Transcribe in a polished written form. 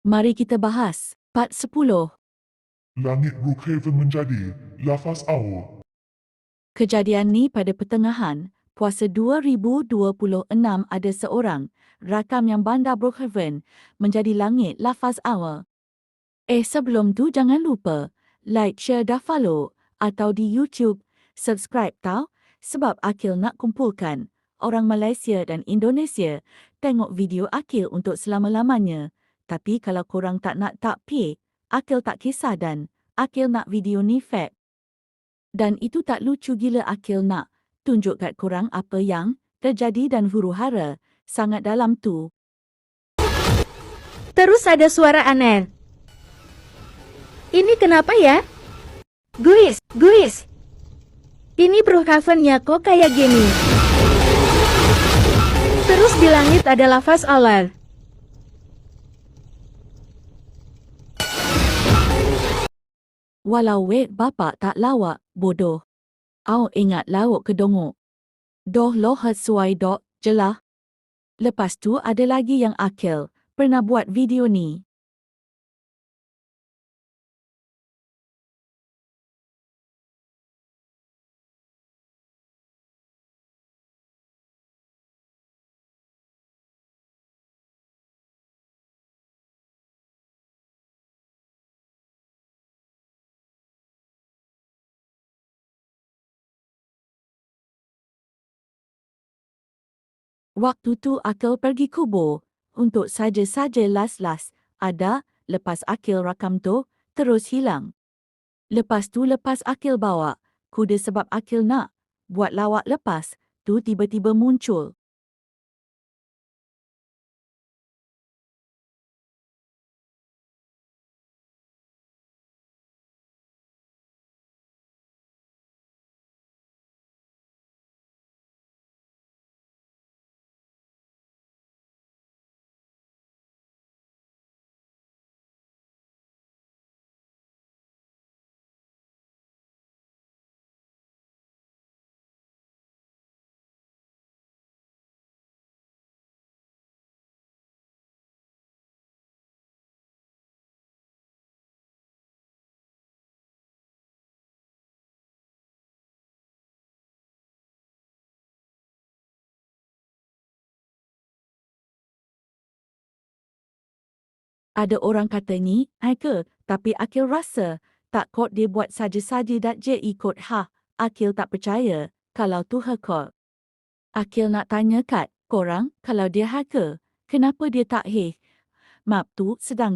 Mari kita bahas. Part 10. Langit Brookhaven menjadi lafaz awal. Kejadian ni pada pertengahan puasa 2026 ada seorang rakam yang bandar Brookhaven menjadi langit lafaz awal. Sebelum tu jangan lupa like, share dan follow atau di YouTube subscribe tau, sebab Akil nak kumpulkan orang Malaysia dan Indonesia tengok video Akil untuk selama-lamanya. Tapi kalau korang tak nak tak pay, Akil tak kisah dan Akil nak video ni fact. Dan itu tak lucu gila. Akil nak tunjuk kat korang apa yang terjadi dan huru-hara sangat dalam tu. Terus ada suara aneh. Ini kenapa ya? Guys. Ini Brookhaven-nya kok kayak gini. Terus di langit ada lafaz Allah. Walau wek bapak tak lawak, bodoh. Au ingat lauk kedongok. Doh lohat suai dok, jelah. Lepas tu ada lagi yang Akil pernah buat video ni. Waktu tu Akil pergi kubur untuk saja-saja las-las ada lepas Akil rakam tu terus hilang. Lepas tu lepas Akil bawa kuda sebab Akil nak buat lawak lepas tu tiba-tiba muncul. Ada orang kata ni, ke, tapi Akil rasa tak kot dia buat saja-saja dat je ikut Akil tak percaya kalau tu hakot. Akil nak tanya kat korang kalau dia hacker, kenapa dia tak map tu sedang